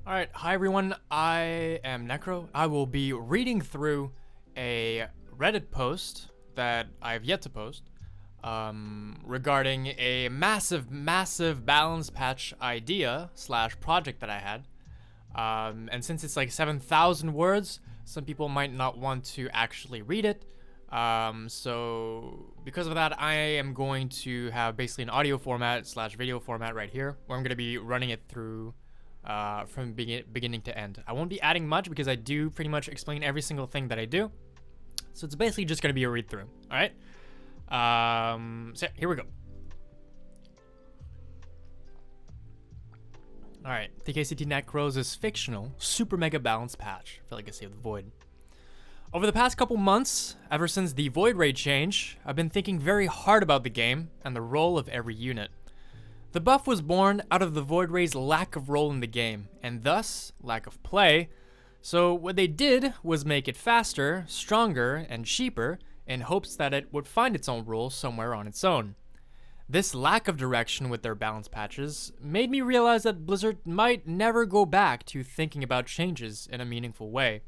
Alright, hi everyone, I am Necro. I will be reading through a Reddit post that I've yet to post regarding a massive balance patch idea slash project that I had. And since it's like 7,000 words, some people might not want to actually read it. So because of that, I am going to have basically an audio format slash video format right here, where I'm going to be running it through from beginning to end. I won't be adding much because I do pretty much explain every single thing that I do. So it's basically just going to be a read through. All right. So here we go. All right. TKCT NecrO's fictional super mega balance patch. I feel like I saved the void. Over the past couple months, ever since the void raid change, I've been thinking very hard about the game and the role of every unit. The buff was born out of the void raid's lack of role in the game, and thus, lack of play, so what they did was make it faster, stronger, and cheaper in hopes that it would find its own role somewhere on its own. This lack of direction with their balance patches made me realize that Blizzard might never go back to thinking about changes in a meaningful way.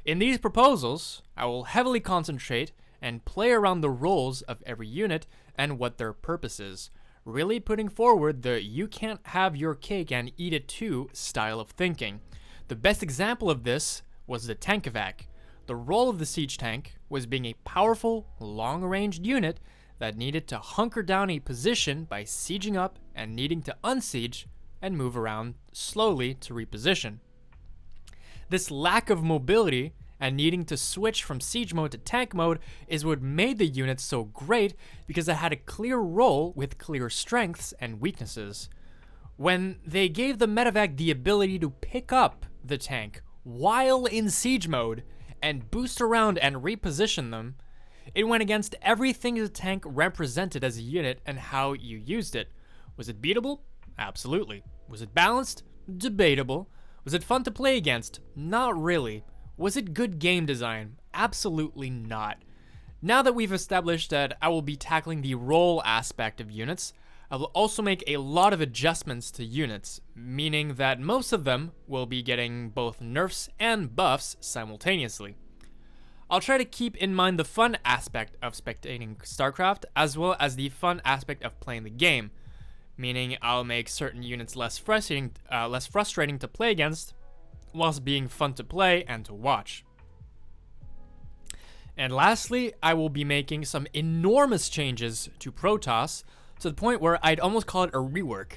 In these proposals, I will heavily concentrate and play around the roles of every unit and what their purpose is, really putting forward the you can't have your cake and eat it too style of thinking. The best example of this was the tank evac. The role of the siege tank was being a powerful, long-ranged unit that needed to hunker down a position by sieging up and needing to unsiege and move around slowly to reposition. This lack of mobility and needing to switch from siege mode to tank mode is what made the unit so great because it had a clear role with clear strengths and weaknesses. When they gave the medevac the ability to pick up the tank while in siege mode and boost around and reposition them, it went against everything the tank represented as a unit and how you used it. Was it beatable? Absolutely. Was it balanced? Debatable. Was it fun to play against? Not really. Was it good game design? Absolutely not. Now that we've established that I will be tackling the role aspect of units, I will also make a lot of adjustments to units, meaning that most of them will be getting both nerfs and buffs simultaneously. I'll try to keep in mind the fun aspect of spectating StarCraft as well as the fun aspect of playing the game, meaning I'll make certain units less frustrating to play against, whilst being fun to play and to watch. And lastly, I will be making some enormous changes to Protoss to the point where I'd almost call it a rework.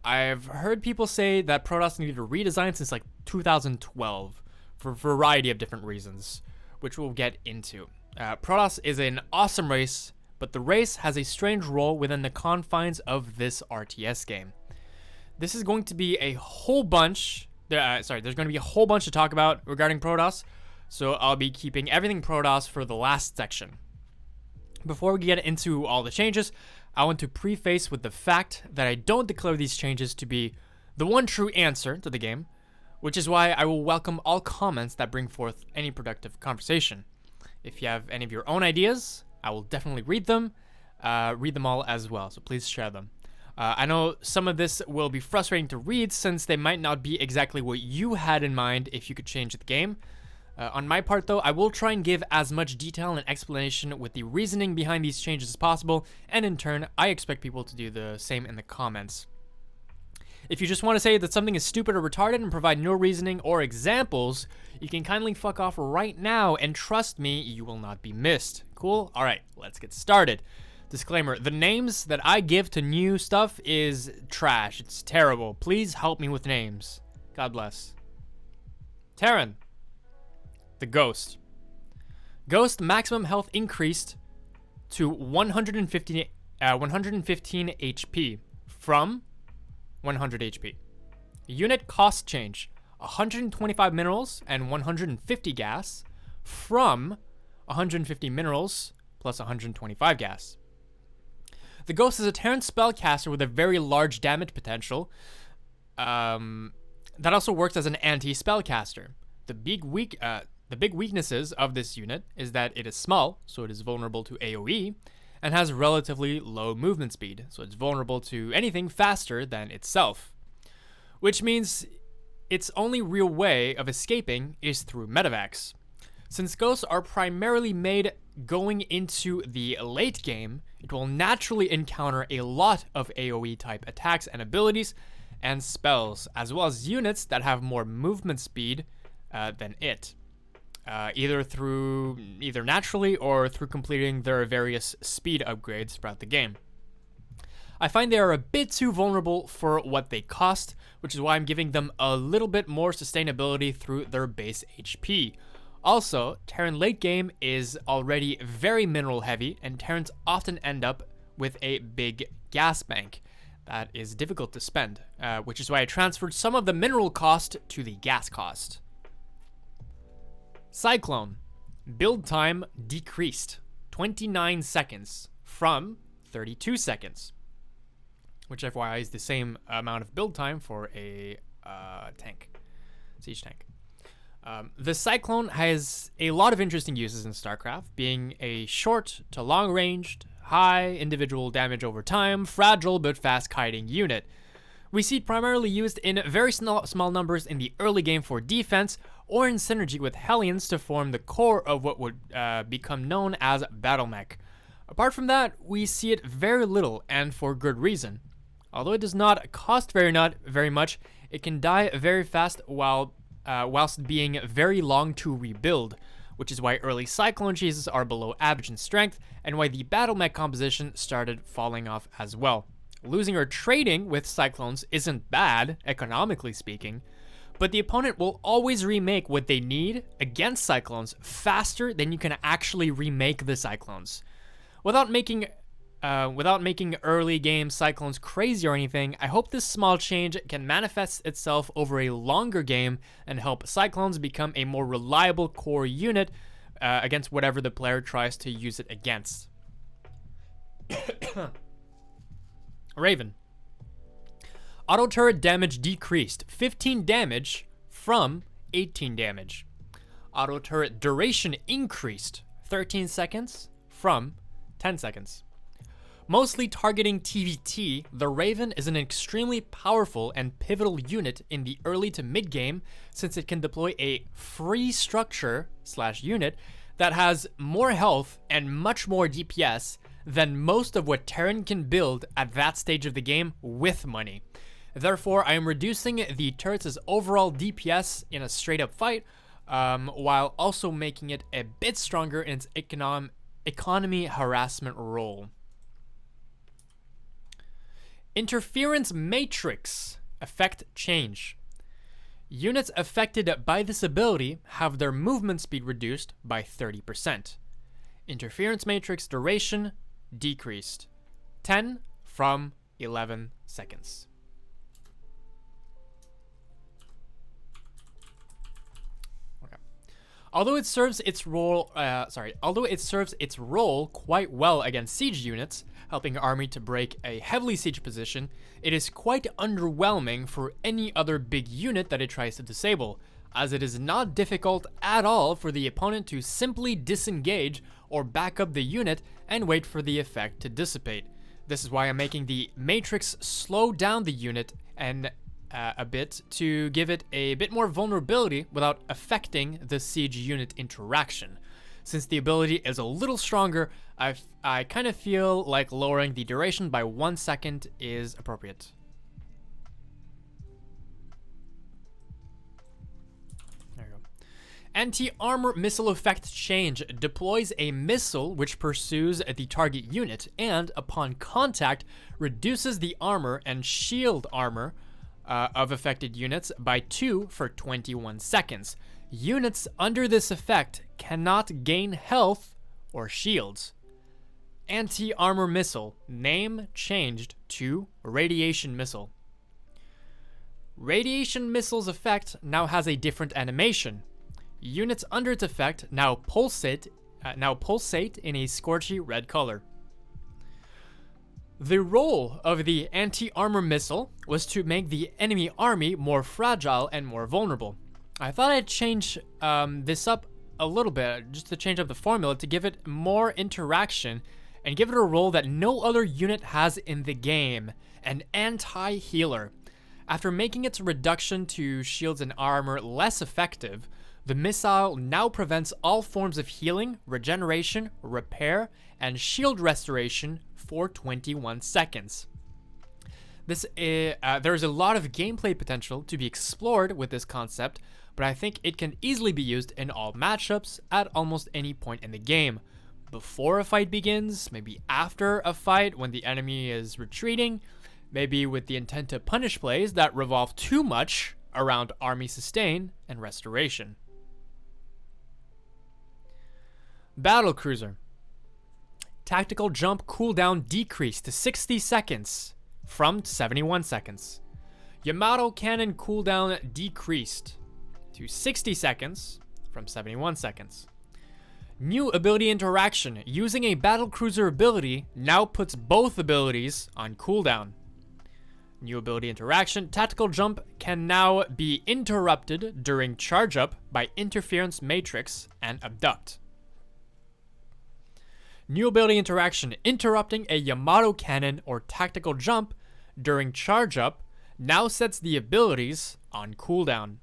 I've heard people say that Protoss needed a redesign since like 2012 for a variety of different reasons, which we'll get into. Protoss is an awesome race, but the race has a strange role within the confines of this RTS game. This is going to be a whole bunch there's going to be a whole bunch to talk about regarding Protoss, so I'll be keeping everything Protoss for the last section. Before we get into all the changes, I want to preface with the fact that I don't declare these changes to be the one true answer to the game, which is why I will welcome all comments that bring forth any productive conversation. If you have any of your own ideas, I will definitely read them all as well, so please share them. I know some of this will be frustrating to read since they might not be exactly what you had in mind if you could change the game. On my part though, I will try and give as much detail and explanation with the reasoning behind these changes as possible, and in turn, I expect people to do the same in the comments. If you just want to say that something is stupid or retarded and provide no reasoning or examples, you can kindly fuck off right now, and trust me, you will not be missed. Cool? Alright, let's get started. Disclaimer, the names that I give to new stuff is trash. It's terrible. Please help me with names. God bless. Terran. The Ghost. Ghost maximum health increased to 115 HP from 100 HP. Unit cost change. 125 minerals and 150 gas from 150 minerals plus 125 gas. The Ghost is a Terran spellcaster with a very large damage potential that also works as an anti-spellcaster. The big weaknesses of this unit is that it is small, so it is vulnerable to AoE, and has relatively low movement speed, so it's vulnerable to anything faster than itself. Which means its only real way of escaping is through medevacs. Since ghosts are primarily made going into the late game, it will naturally encounter a lot of AoE type attacks and abilities and spells, as well as units that have more movement speed than it, either naturally or through completing their various speed upgrades throughout the game. I find they are a bit too vulnerable for what they cost, which is why I'm giving them a little bit more sustainability through their base HP. Also, Terran late game is already very mineral heavy, and Terrans often end up with a big gas bank that is difficult to spend, which is why I transferred some of the mineral cost to the gas cost. Cyclone. Build time decreased 29 seconds from 32 seconds, which FYI is the same amount of build time for a tank, siege tank. The Cyclone has a lot of interesting uses in StarCraft, being a short to long-ranged, high individual damage over time, fragile but fast-kiting unit. We see it primarily used in very small numbers in the early game for defense, or in synergy with Hellions to form the core of what would become known as Battle Mech. Apart from that, we see it very little, and for good reason. Although it does not cost very much, it can die very fast whilst being very long to rebuild, which is why early Cyclone chases are below average in strength, and why the Battle Mech composition started falling off as well. Losing or trading with Cyclones isn't bad, economically speaking, but the opponent will always remake what they need against Cyclones faster than you can actually remake the Cyclones. Without making early game Cyclones crazy or anything, I hope this small change can manifest itself over a longer game and help Cyclones become a more reliable core unit against whatever the player tries to use it against. Raven. Auto turret damage decreased 15 damage from 18 damage. Auto turret duration increased 13 seconds from 10 seconds. Mostly targeting TVT, the Raven is an extremely powerful and pivotal unit in the early to mid game, since it can deploy a free structure / unit that has more health and much more DPS than most of what Terran can build at that stage of the game with money. Therefore, I am reducing the turret's overall DPS in a straight up fight, while also making it a bit stronger in its economy harassment role. Interference Matrix effect change. Units affected by this ability have their movement speed reduced by 30%. Interference Matrix duration decreased 10 from 11 seconds. Although it serves its role quite well against siege units, helping an army to break a heavily siege position, it is quite underwhelming for any other big unit that it tries to disable, as it is not difficult at all for the opponent to simply disengage or back up the unit and wait for the effect to dissipate. This is why I'm making the Matrix slow down the unit and a bit to give it a bit more vulnerability without affecting the siege unit interaction. Since the ability is a little stronger, I kind of feel like lowering the duration by 1 second is appropriate. There you go. Anti-armor missile effect change deploys a missile which pursues the target unit and, upon contact, reduces the armor and shield armor of affected units by 2 for 21 seconds. Units under this effect cannot gain health or shields. Anti-armor missile, name changed to radiation missile. Radiation missile's effect now has a different animation. Units under its effect now pulsate in a scorchy red color. The role of the anti-armor missile was to make the enemy army more fragile and more vulnerable. I thought I'd change this up a little bit, just to change up the formula to give it more interaction and give it a role that no other unit has in the game, an anti-healer. After making its reduction to shields and armor less effective, the missile now prevents all forms of healing, regeneration, repair, and shield restoration for 21 seconds. There is a lot of gameplay potential to be explored with this concept, but I think it can easily be used in all matchups at almost any point in the game. Before a fight begins, maybe after a fight when the enemy is retreating, maybe with the intent to punish plays that revolve too much around army sustain and restoration. Battlecruiser. Tactical jump cooldown decreased to 60 seconds from 71 seconds. Yamato cannon cooldown decreased to 60 seconds from 71 seconds. New ability interaction. Using a battlecruiser ability now puts both abilities on cooldown. New ability interaction. Tactical jump can now be interrupted during charge up by interference matrix and abduct. New ability interaction. Interrupting a Yamato cannon or tactical jump during charge up now sets the abilities on cooldown.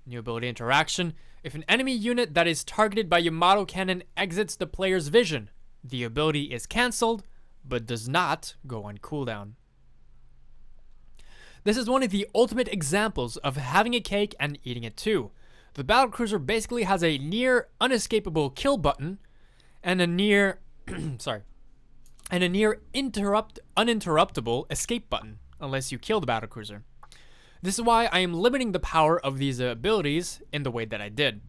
New ability interaction. If an enemy unit that is targeted by Yamato cannon exits the player's vision, the ability is cancelled, but does not go on cooldown. This is one of the ultimate examples of having a cake and eating it too. The battlecruiser basically has a near unescapable kill button and a near uninterruptible escape button, unless you kill the battlecruiser. This is why I am limiting the power of these abilities in the way that I did.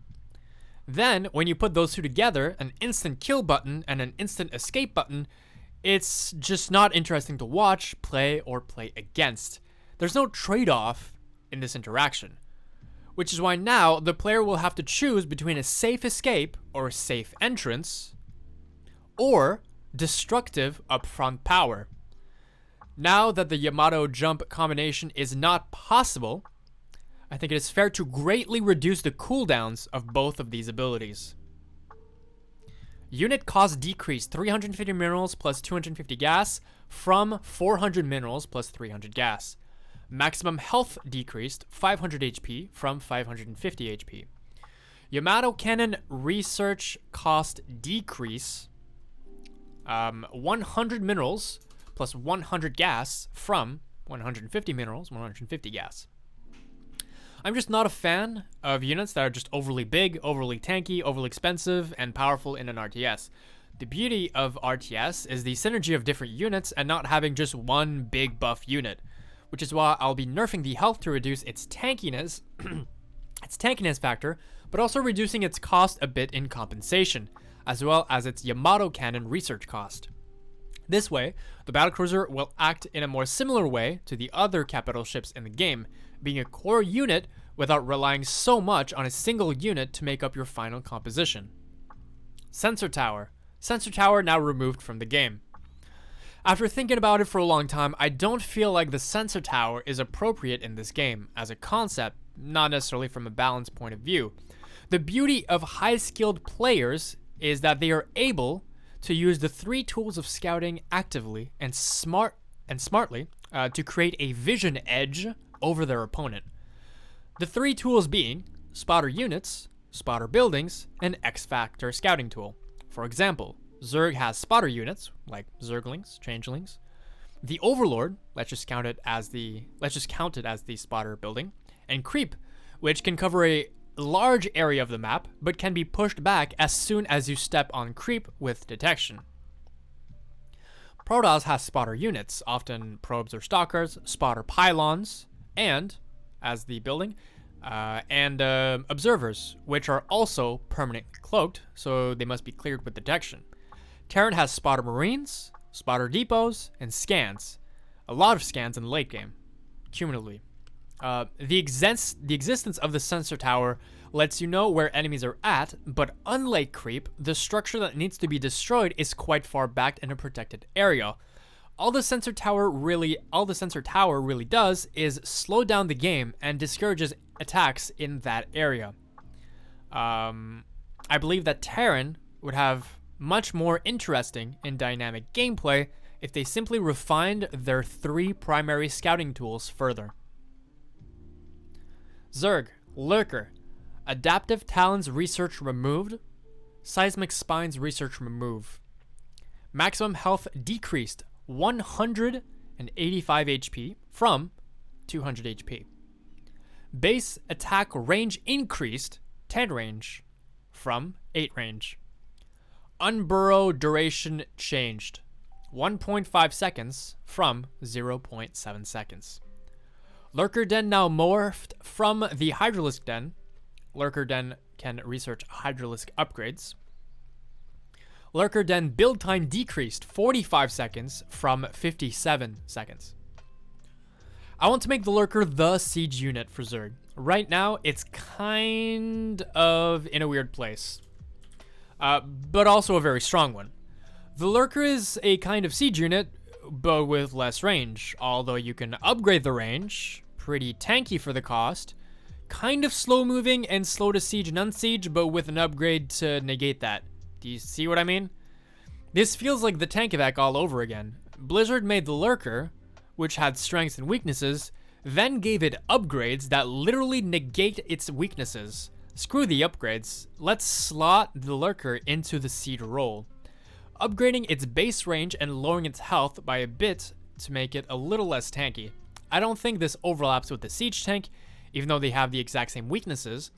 Then, when you put those two together, an instant kill button and an instant escape button, it's just not interesting to watch, play, or play against. There's no trade-off in this interaction, which is why now the player will have to choose between a safe escape or a safe entrance, or destructive upfront power. Now that the Yamato jump combination is not possible, I think it is fair to greatly reduce the cooldowns of both of these abilities. Unit cost decreased 350 minerals plus 250 gas from 400 minerals plus 300 gas. Maximum health decreased 500 HP from 550 HP. Yamato cannon research cost decrease 100 minerals plus 100 gas from 150 minerals, 150 gas. I'm just not a fan of units that are just overly big, overly tanky, overly expensive, and powerful in an RTS. The beauty of RTS is the synergy of different units and not having just one big buff unit, which is why I'll be nerfing the health to reduce its tankiness, factor, but also reducing its cost a bit in compensation, as well as its Yamato cannon research cost. This way, the battlecruiser will act in a more similar way to the other capital ships in the game, being a core unit without relying so much on a single unit to make up your final composition. Sensor Tower. Sensor Tower now removed from the game. After thinking about it for a long time, I don't feel like the Sensor Tower is appropriate in this game as a concept, not necessarily from a balance point of view. The beauty of high-skilled players is that they are able to use the three tools of scouting actively and smartly to create a vision edge over their opponent. The three tools being spotter units, spotter buildings, and X-Factor scouting tool. For example, Zerg has spotter units like Zerglings, Changelings. The Overlord, let's just count it as the spotter building, and Creep, which can cover a large area of the map, but can be pushed back as soon as you step on Creep with detection. Protoss has spotter units, often probes or stalkers, spotter pylons, and, as the building, observers, which are also permanently cloaked, so they must be cleared with detection. Terran has spotter marines, spotter depots, and scans. A lot of scans in the late game, cumulatively. The existence of the sensor tower lets you know where enemies are at, but unlike Creep, the structure that needs to be destroyed is quite far back in a protected area. All the sensor tower really does is slow down the game and discourages attacks in that area. I believe that Terran would have much more interesting and dynamic gameplay if they simply refined their 3 primary scouting tools further. Zerg, Lurker, Adaptive Talons Research removed, Seismic Spines Research remove. Maximum health decreased 185 HP from 200 HP. Base attack range increased 10 range from 8 range. Unburrow duration changed 1.5 seconds from 0.7 seconds. Lurker Den now morphed from the Hydralisk Den. Lurker Den can research Hydralisk upgrades. Lurker Den build time decreased 45 seconds from 57 seconds. I want to make the Lurker the siege unit for Zerg. Right now, it's kind of in a weird place, but also a very strong one. The Lurker is a kind of siege unit, but with less range, although you can upgrade the range, pretty tanky for the cost, kind of slow moving and slow to siege and unsiege, but with an upgrade to negate that. Do you see what I mean? This feels like the tank evac all over again. Blizzard made the Lurker, which had strengths and weaknesses, then gave it upgrades that literally negate its weaknesses. Screw the upgrades, let's slot the Lurker into the siege role, upgrading its base range and lowering its health by a bit to make it a little less tanky. I don't think this overlaps with the siege tank, even though they have the exact same weaknesses.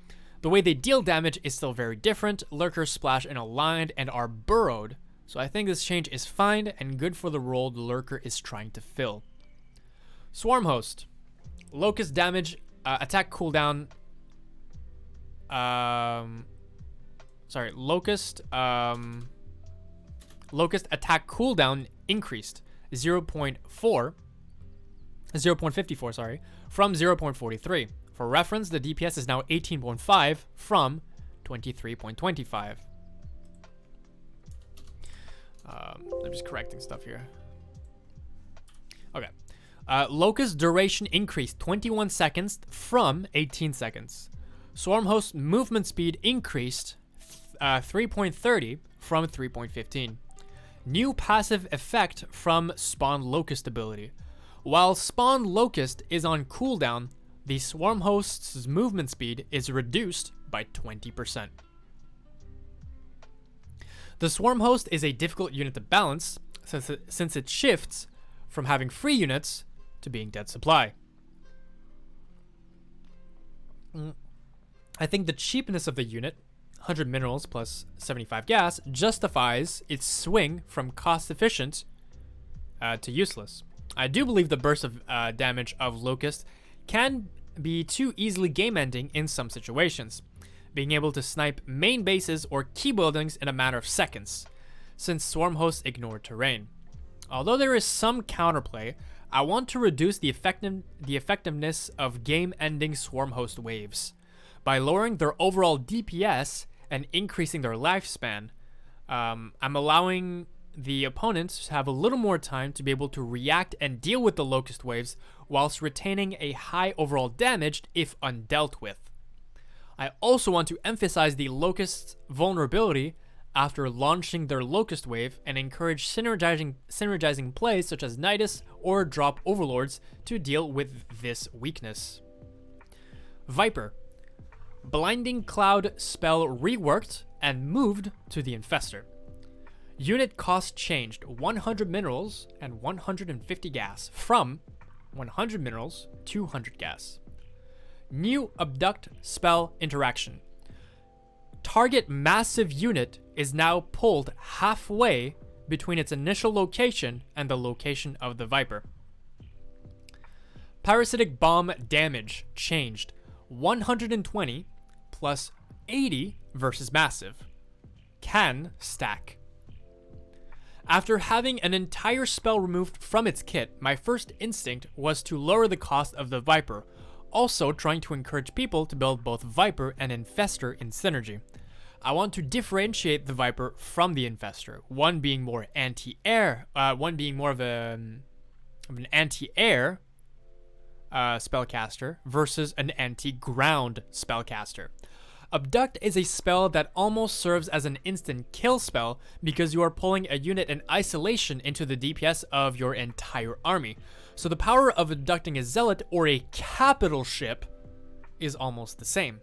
The way they deal damage is still very different. Lurkers splash and aligned and are burrowed, so I think this change is fine and good for the role the Lurker is trying to fill. Swarm Host. Locust damage, attack cooldown. Locust attack cooldown increased 0.54, sorry, from 0.43. For reference, the DPS is now 18.5 from 23.25. I'm just correcting stuff here. Okay. Locust duration increased 21 seconds from 18 seconds. Swarm Host movement speed increased 3.30 from 3.15. New passive effect from Spawn Locust ability. While Spawn Locust is on cooldown, the Swarm Host's movement speed is reduced by 20%. The Swarm Host is a difficult unit to balance since it shifts from having free units to being dead supply. I think the cheapness of the unit, 100 minerals plus 75 gas, justifies its swing from cost efficient to useless. I do believe the burst of damage of Locust can be too easily game ending in some situations, being able to snipe main bases or key buildings in a matter of seconds, since Swarm Hosts ignore terrain. Although there is some counterplay, I want to reduce the effectiveness of game-ending Swarm Host waves by lowering their overall DPS and increasing their lifespan. I'm allowing the opponents to have a little more time to be able to react and deal with the Locust waves whilst retaining a high overall damage if undealt with. I also want to emphasize the Locust's vulnerability after launching their Locust wave and encourage synergizing plays such as Nidus or drop Overlords to deal with this weakness. Viper. Blinding Cloud spell reworked and moved to the Infestor. Unit cost changed 100 minerals and 150 gas from 100 minerals to 100 gas. New Abduct spell interaction. Target massive unit is now pulled halfway between its initial location and the location of the Viper. Parasitic Bomb damage changed 120 plus 80 versus massive. Can stack. After having an entire spell removed from its kit, my first instinct was to lower the cost of the Viper, also trying to encourage people to build both Viper and Infestor in synergy. I want to differentiate the Viper from the Infestor, one being more anti-air, one being more of an anti-air spellcaster versus an anti-ground spellcaster. Abduct is a spell that almost serves as an instant kill spell because you are pulling a unit in isolation into the DPS of your entire army. So the power of abducting a zealot or a capital ship is almost the same.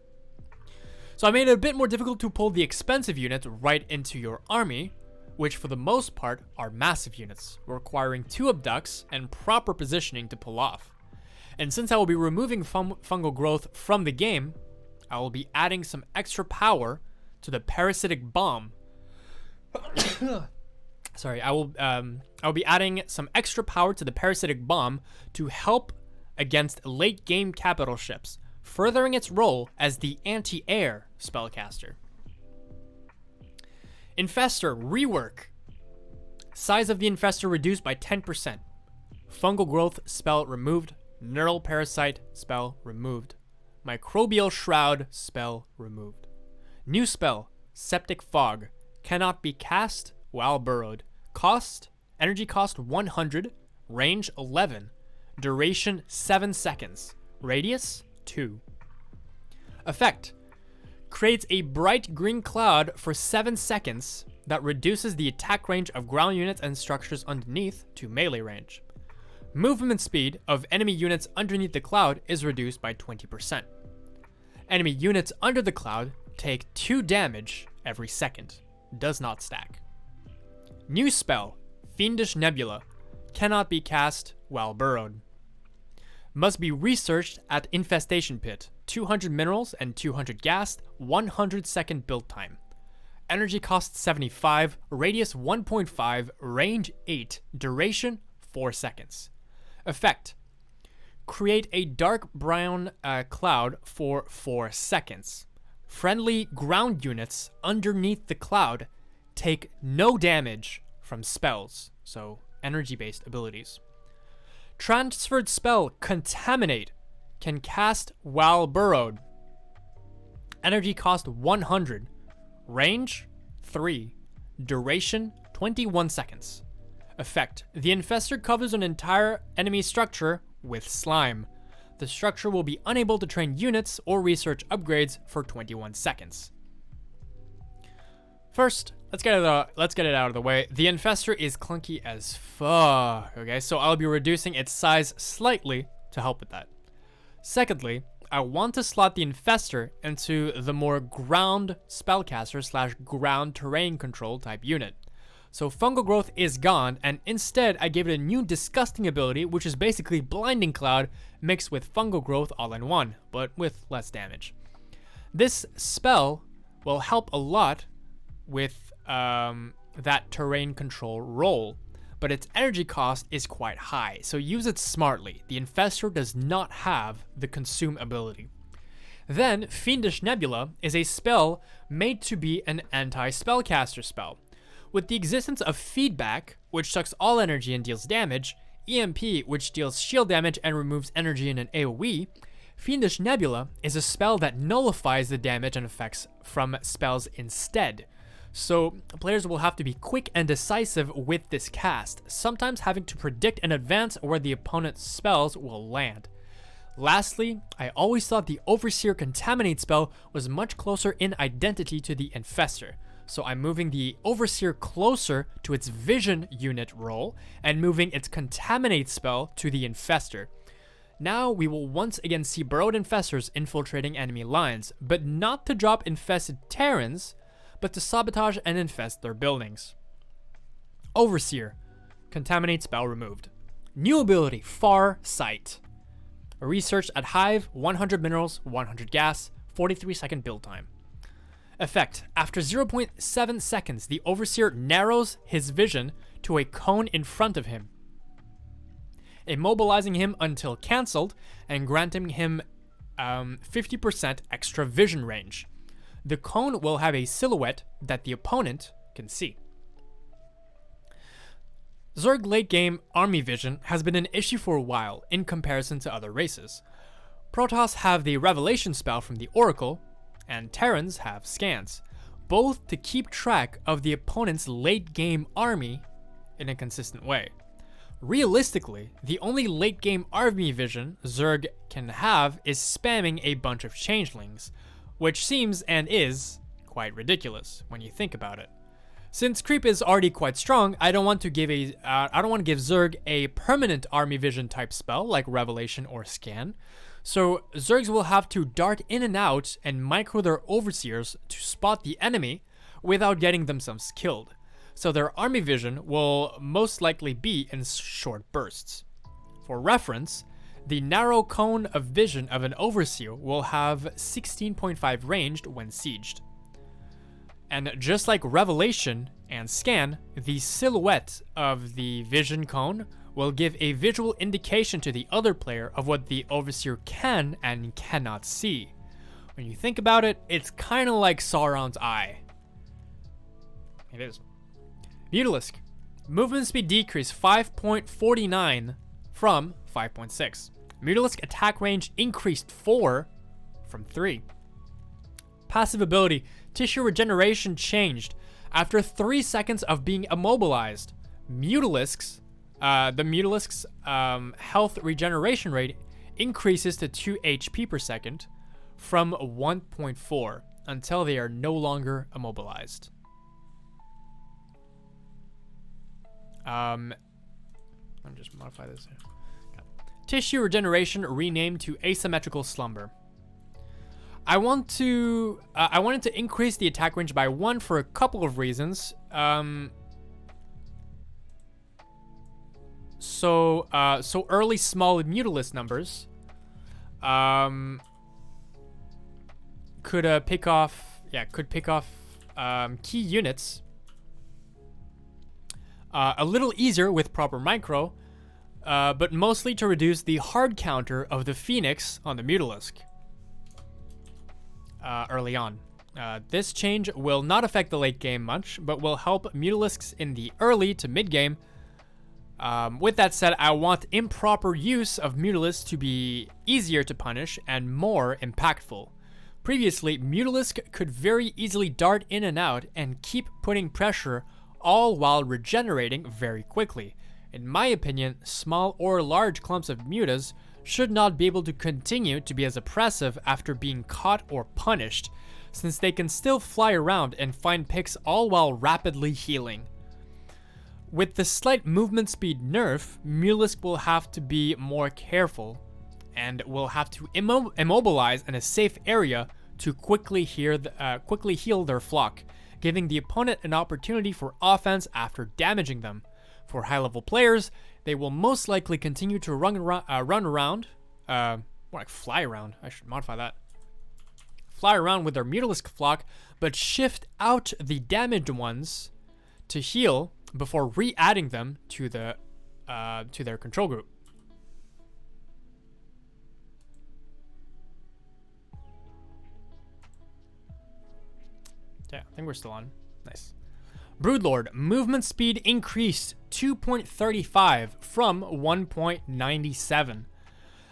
So I made it a bit more difficult to pull the expensive units right into your army, which for the most part are massive units, requiring 2 abducts and proper positioning to pull off. And since I will be removing fungal growth from the game, I will be adding some extra power to the parasitic bomb. Sorry, I'll be adding some extra power to the parasitic bomb to help against late game capital ships, furthering its role as the anti-air spellcaster. Infestor rework. Size of the infestor reduced by 10%. Fungal growth spell removed. Neural parasite spell removed. Microbial shroud spell removed. New spell, septic fog, cannot be cast while burrowed. Cost, energy cost 100, range 11, duration 7 seconds, radius 2. Effect, creates a bright green cloud for 7 seconds that reduces the attack range of ground units and structures underneath to melee range. Movement speed of enemy units underneath the cloud is reduced by 20%. Enemy units under the cloud take 2 damage every second. Does not stack. New spell, Fiendish Nebula, cannot be cast while burrowed. Must be researched at Infestation Pit, 200 minerals and 200 gas, 100 second build time. Energy cost 75, radius 1.5, range 8, duration 4 seconds. Effect, create a dark brown cloud for 4 seconds. Friendly ground units underneath the cloud take no damage from spells, so energy-based abilities. Transferred spell, Contaminate, can cast while burrowed. Energy cost 100, range 3, duration 21 seconds. Effect, the infestor covers an entire enemy structure with slime. The structure will be unable to train units or research upgrades for 21 seconds. First, let's get it out of the way. The infestor is clunky as fuck, okay? So I'll be reducing its size slightly to help with that. Secondly, I want to slot the infestor into the more ground spellcaster / ground terrain control type unit. So fungal growth is gone, and instead I gave it a new disgusting ability, which is basically Blinding Cloud mixed with fungal growth all in one, but with less damage. This spell will help a lot with that terrain control role, but its energy cost is quite high, so use it smartly. The infestor does not have the consume ability. Then, Fiendish Nebula is a spell made to be an anti-spellcaster spell. With the existence of Feedback, which sucks all energy and deals damage, EMP, which deals shield damage and removes energy in an AoE, Fiendish Nebula is a spell that nullifies the damage and effects from spells instead. So players will have to be quick and decisive with this cast, sometimes having to predict in advance where the opponent's spells will land. Lastly, I always thought the Overseer Contaminate spell was much closer in identity to the Infestor. So I'm moving the Overseer closer to its Vision unit role and moving its Contaminate spell to the Infestor. Now we will once again see burrowed infestors infiltrating enemy lines, but not to drop infested Terrans, but to sabotage and infest their buildings. Overseer, Contaminate spell removed. New ability, Far Sight. Research at Hive, 100 minerals, 100 gas, 43 second build time. Effect, after 0.7 seconds, the Overseer narrows his vision to a cone in front of him, immobilizing him until cancelled and granting him 50% extra vision range. The cone will have a silhouette that the opponent can see. Zerg late game army vision has been an issue for a while in comparison to other races. Protoss have the Revelation spell from the Oracle, and Terrans have scans, both to keep track of the opponent's late game army in a consistent way. Realistically, the only late game army vision Zerg can have is spamming a bunch of changelings, which seems and is quite ridiculous when you think about it. Since creep is already quite strong, I don't want to give Zerg a permanent army vision type spell like Revelation or Scan. So Zergs will have to dart in and out and micro their overseers to spot the enemy without getting themselves killed. So their army vision will most likely be in short bursts. For reference, the narrow cone of vision of an overseer will have 16.5 ranged when sieged. And just like Revelation and Scan, the silhouette of the vision cone will give a visual indication to the other player of what the overseer can and cannot see. When you think about it, it's kind of like Sauron's eye. It is. Mutalisk. Movement speed decrease 5.49 from 5.6. Mutalisk attack range increased 4 from 3. Passive ability, tissue regeneration changed. After 3 seconds of being immobilized, the Mutalisk's health regeneration rate increases to 2 HP per second from 1.4 until they are no longer immobilized. Let me just modify this here. Okay. Tissue regeneration renamed to asymmetrical slumber. I wanted to increase the attack range by 1 for a couple of reasons. So early small Mutalisk numbers could pick off key units a little easier with proper micro, but mostly to reduce the hard counter of the Phoenix on the Mutalisk early on. This change will not affect the late game much, but will help Mutalisks in the early to mid game. With that said, I want improper use of Mutalisk to be easier to punish and more impactful. Previously, Mutalisk could very easily dart in and out and keep putting pressure, all while regenerating very quickly. In my opinion, small or large clumps of mutas should not be able to continue to be as oppressive after being caught or punished, since they can still fly around and find picks all while rapidly healing. With the slight movement speed nerf, Mutalisk will have to be more careful and will have to immobilize in a safe area to quickly heal their flock, giving the opponent an opportunity for offense after damaging them. For high-level players, they will most likely continue to run around, more like fly around, I should modify that. Fly around with their Mutalisk flock, but shift out the damaged ones to heal before re-adding them to their control group. Yeah, I think we're still on. Nice. Broodlord, movement speed increased 2.35 from 1.97.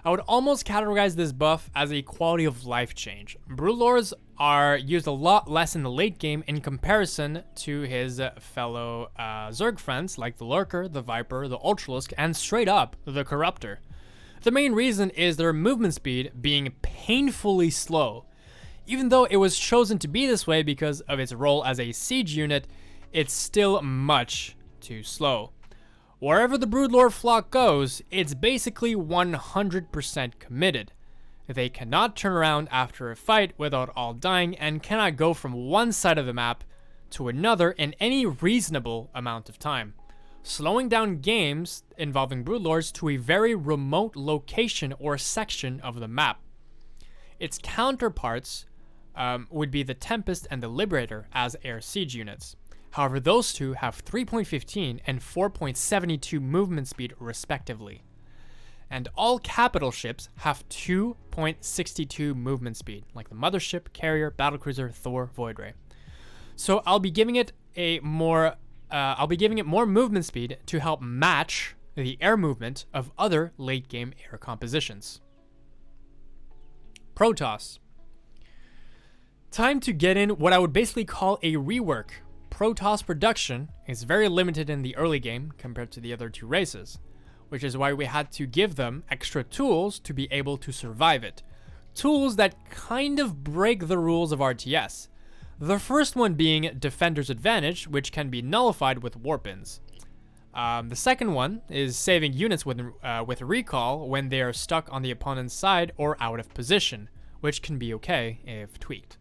I would almost categorize this buff as a quality of life change. Broodlords are used a lot less in the late game in comparison to his fellow Zerg friends like the Lurker, the Viper, the Ultralisk, and straight up, the Corruptor. The main reason is their movement speed being painfully slow. Even though it was chosen to be this way because of its role as a siege unit, it's still much too slow. Wherever the Broodlord flock goes, it's basically 100% committed. They cannot turn around after a fight without all dying and cannot go from one side of the map to another in any reasonable amount of time, slowing down games involving Broodlords to a very remote location or section of the map. Its counterparts would be the Tempest and the Liberator as air siege units. However, those two have 3.15 and 4.72 movement speed respectively. And all capital ships have 2.62 movement speed, like the Mothership, Carrier, Battlecruiser, Thor, Voidray. So I'll be giving it more movement speed to help match the air movement of other late game air compositions. Protoss. Time to get in what I would basically call a rework. Protoss production is very limited in the early game compared to the other two races, which is why we had to give them extra tools to be able to survive it. tools that kind of break the rules of RTS. The first one being Defender's Advantage, which can be nullified with warp-ins. The second one is saving units with recall when they are stuck on the opponent's side or out of position, which can be okay if tweaked.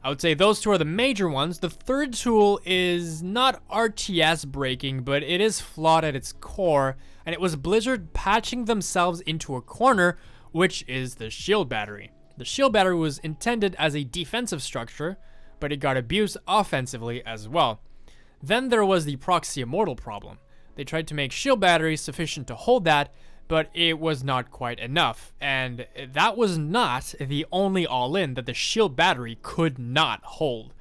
I would say those two are the major ones. The third tool is not RTS breaking, but it is flawed at its core, and it was Blizzard patching themselves into a corner, which is the shield battery. The shield battery was intended as a defensive structure, but it got abused offensively as well. Then there was the proxy immortal problem. They tried to make shield batteries sufficient to hold that, but it was not quite enough, and that was not the only all-in that the shield battery could not hold.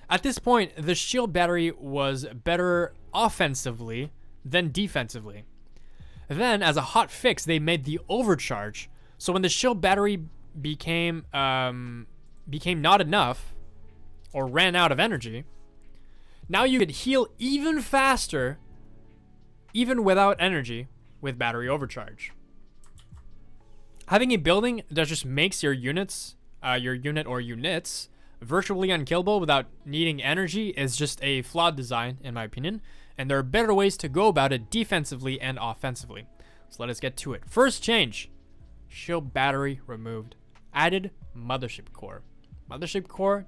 At this point, the shield battery was better offensively than defensively. Then, as a hot fix, they made the overcharge, so when the shield battery became not enough, or ran out of energy, now you could heal even faster, even without energy, with battery overcharge. Having a building that just makes your unit or units virtually unkillable without needing energy is just a flawed design, in my opinion, and there are better ways to go about it defensively and offensively. So let us get to it. First change, shield battery removed. Added mothership core. Mothership core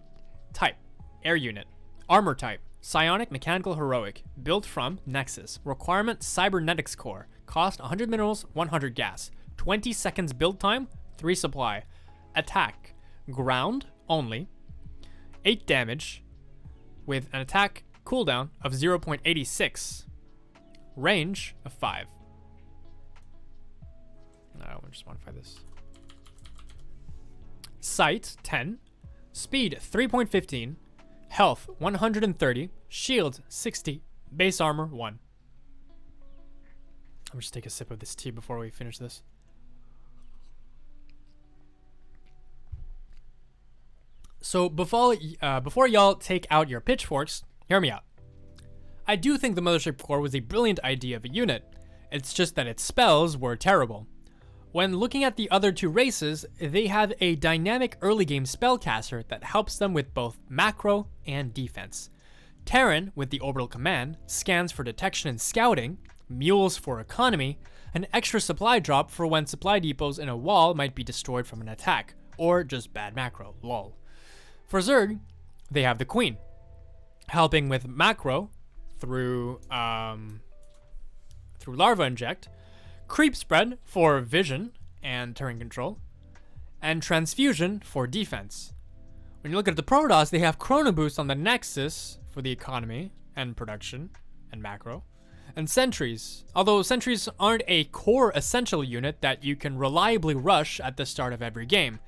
type, air unit. Armor type, psionic, mechanical, heroic. Built from Nexus. Requirement, cybernetics core. Cost 100 minerals, 100 gas. 20 seconds build time, 3 supply. Attack, ground only. 8 damage with an attack cooldown of 0.86. Range of 5. I'll just modify this. Sight 10. Speed 3.15. Health 130. Shield 60. Base armor 1. I'm just take a sip of this tea before we finish this. So before y'all take out your pitchforks, hear me out. I do think the Mothership Core was a brilliant idea of a unit. It's just that its spells were terrible. When looking at the other two races, they have a dynamic early game spellcaster that helps them with both macro and defense. Terran, with the Orbital Command, scans for detection and scouting, mules for economy, an extra supply drop for when supply depots in a wall might be destroyed from an attack, or just bad macro, lol. For Zerg, they have the Queen, helping with macro through Larva Inject, Creep Spread for vision and turret control, and Transfusion for defense. When you look at the Protoss, they have Chrono Boost on the Nexus for the economy and production and macro, and Sentries, although Sentries aren't a core essential unit that you can reliably rush at the start of every game,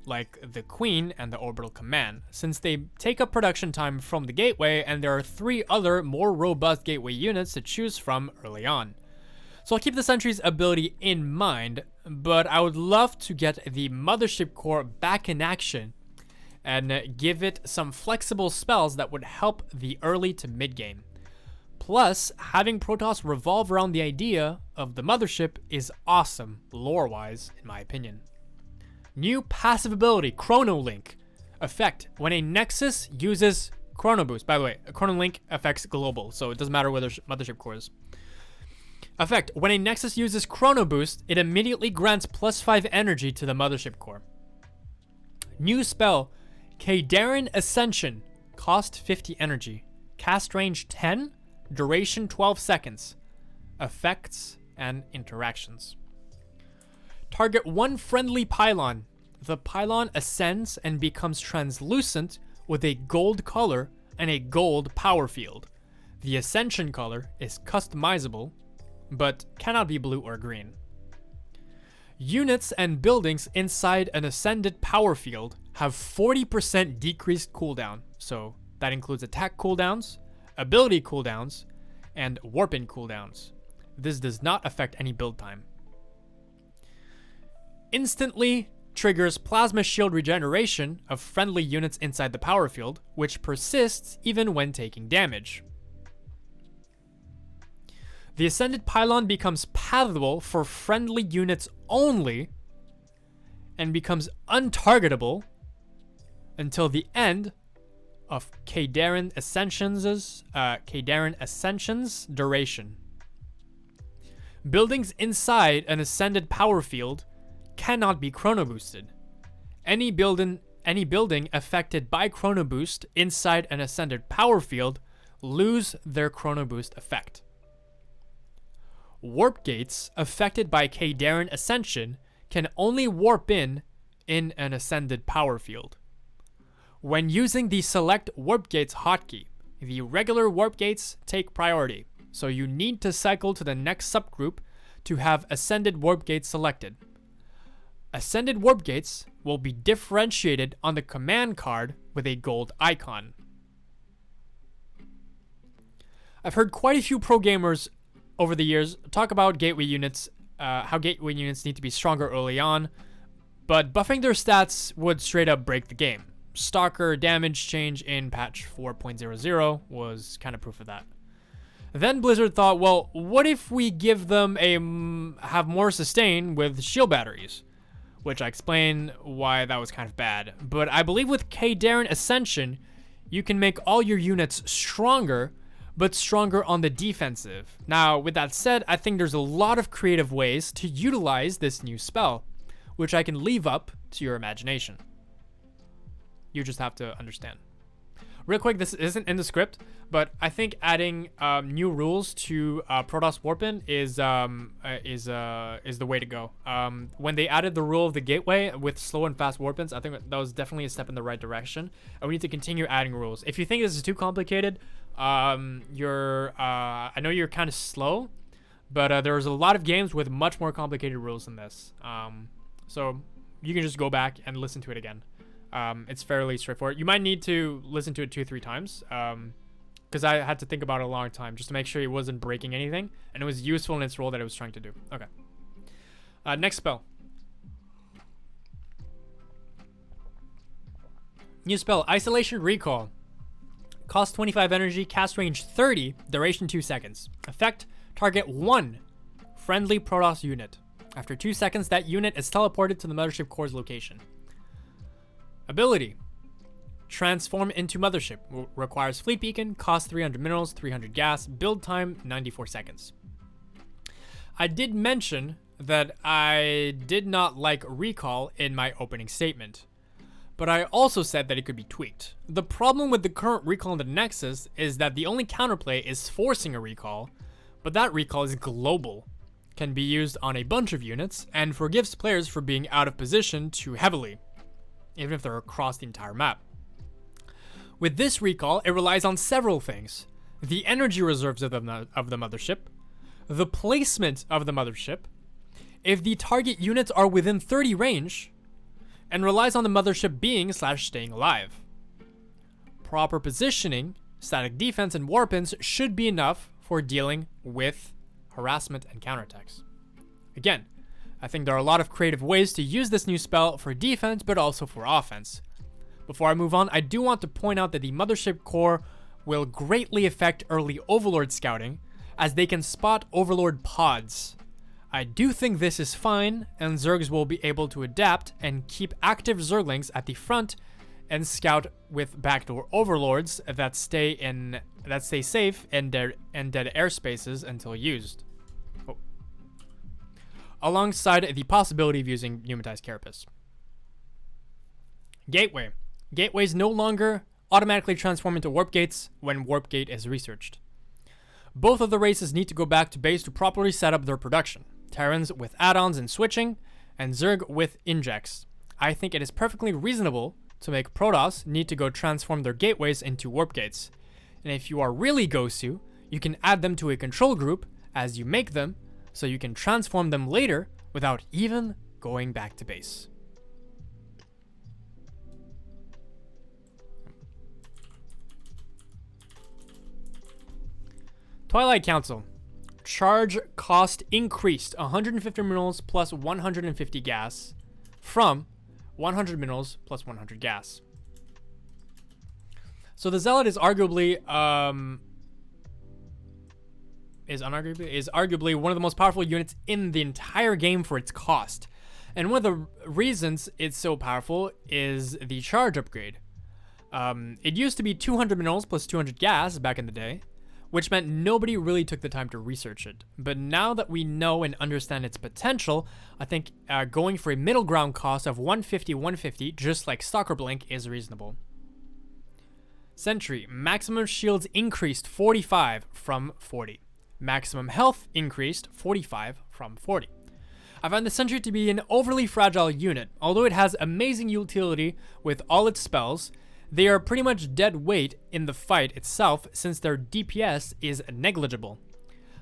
like the Queen and the Orbital Command, since they take up production time from the Gateway and there are 3 other more robust Gateway units to choose from early on. So I'll keep the Sentry's ability in mind, but I would love to get the Mothership Core back in action and give it some flexible spells that would help the early to mid game. Plus, having Protoss revolve around the idea of the Mothership is awesome, lore-wise, in my opinion. New passive ability, Chrono Link. Effect, when a Nexus uses Chrono Boost. By the way, a Chrono Link affects global, so it doesn't matter whether Mothership Core is. Effect, when a Nexus uses Chrono Boost, it immediately grants +5 energy to the Mothership Core. New spell, Kadarin Ascension. Cost 50 energy. Cast range 10, duration 12 seconds. Effects and interactions. Target one friendly pylon. The pylon ascends and becomes translucent with a gold color and a gold power field. The ascension color is customizable, but cannot be blue or green. Units and buildings inside an ascended power field have 40% decreased cooldown, so that includes attack cooldowns, ability cooldowns, and warp-in cooldowns. This does not affect any build time. Instantly triggers plasma shield regeneration of friendly units inside the power field, which persists even when taking damage. The ascended pylon becomes pathable for friendly units only, and becomes untargetable until the end of Kadarin Ascension's duration. Buildings inside an ascended power field cannot be chrono boosted. Any building affected by chrono boost inside an ascended power field lose their chrono boost effect. Warp gates affected by Kadarin Ascension can only warp in an ascended power field. When using the select warp gates hotkey, the regular warp gates take priority, so you need to cycle to the next subgroup to have ascended warp gates selected. Ascended warp gates will be differentiated on the command card with a gold icon. I've heard quite a few pro gamers over the years talk about gateway units, how gateway units need to be stronger early on, but buffing their stats would straight up break the game. Stalker damage change in patch 4.00 was kind of proof of that. Then Blizzard thought, well, what if we give them have more sustain with shield batteries? Which I explain why that was kind of bad. But I believe with Kadarin Ascension, you can make all your units stronger, but stronger on the defensive. Now, with that said, I think there's a lot of creative ways to utilize this new spell, which I can leave up to your imagination. You just have to understand. Real quick, this isn't in the script, but I think adding new rules to Protoss Warpin is the way to go. When they added the rule of the gateway with slow and fast Warpins, I think that was definitely a step in the right direction, and we need to continue adding rules. If you think this is too complicated, I know you're kind of slow, but there's a lot of games with much more complicated rules than this. So you can just go back and listen to it again. It's fairly straightforward. You might need to listen to it 2-3 times, because I had to think about it a long time just to make sure it wasn't breaking anything, and it was useful in its role that it was trying to do. Okay. Next spell. New spell, Isolation Recall. Cost 25 energy, cast range 30, duration 2 seconds. Effect, target 1 friendly Protoss unit. After 2 seconds, that unit is teleported to the Mothership Core's location. Ability, transform into Mothership. Requires Fleet Beacon, cost 300 minerals, 300 gas, build time 94 seconds. I did mention that I did not like Recall in my opening statement, but I also said that it could be tweaked. The problem with the current Recall in the Nexus is that the only counterplay is forcing a Recall, but that Recall is global, can be used on a bunch of units, and forgives players for being out of position too heavily, even if they're across the entire map. With this Recall, it relies on several things: the energy reserves of the Mothership, the placement of the Mothership, if the target units are within 30 range, and relies on the Mothership being/staying alive. Proper positioning, static defense, and warpins should be enough for dealing with harassment and counterattacks. Again, I think there are a lot of creative ways to use this new spell for defense, but also for offense. Before I move on, I do want to point out that the Mothership Core will greatly affect early Overlord scouting, as they can spot Overlord pods. I do think this is fine, and Zergs will be able to adapt and keep active Zerglings at the front and scout with backdoor Overlords that stay safe in dead airspaces until used. Alongside the possibility of using Pneumatized Carapace. Gateway. Gateways no longer automatically transform into Warp Gates when Warp Gate is researched. Both of the races need to go back to base to properly set up their production. Terrans with add-ons and switching, and Zerg with injects. I think it is perfectly reasonable to make Protoss need to go transform their gateways into Warp Gates. And if you are really Gosu, you can add them to a control group as you make them, so you can transform them later without even going back to base. Twilight Council. Charge cost increased 150 minerals plus 150 gas from 100 minerals plus 100 gas. So the Zealot is arguably arguably one of the most powerful units in the entire game for its cost. And one of the reasons it's so powerful is the charge upgrade. It used to be 200 minerals plus 200 gas back in the day, which meant nobody really took the time to research it. But now that we know and understand its potential, I think going for a middle ground cost of 150, just like Stalker Blink, is reasonable. Sentry, maximum shields increased 45 from 40. Maximum health increased 45 from 40. I find the Sentry to be an overly fragile unit. Although it has amazing utility with all its spells, they are pretty much dead weight in the fight itself since their DPS is negligible.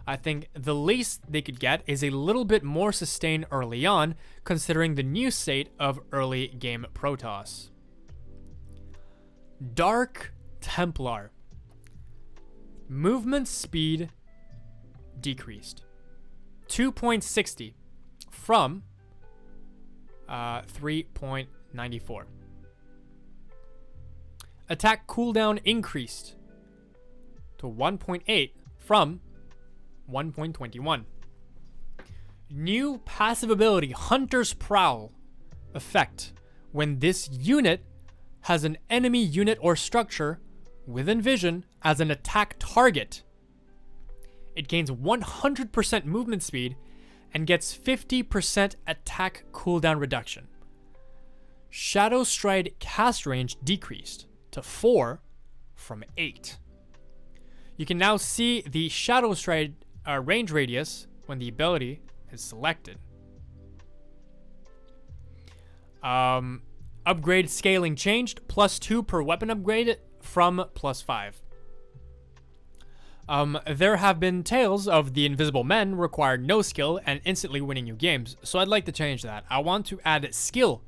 I think the least they could get is a little bit more sustain early on, considering the new state of early game Protoss. Dark Templar. Movement speed decreased 2.60 from 3.94. Attack cooldown increased to 1.8 from 1.21. New passive ability, Hunter's Prowl effect. When this unit has an enemy unit or structure within vision as an attack target, it gains 100% movement speed and gets 50% attack cooldown reduction. Shadow Stride cast range decreased to 4 from 8. You can now see the Shadow Stride range radius when the ability is selected. Upgrade scaling changed, +2 per weapon upgrade from +5. There have been tales of the Invisible Men required no skill and instantly winning you games, so I'd like to change that. I want to add skill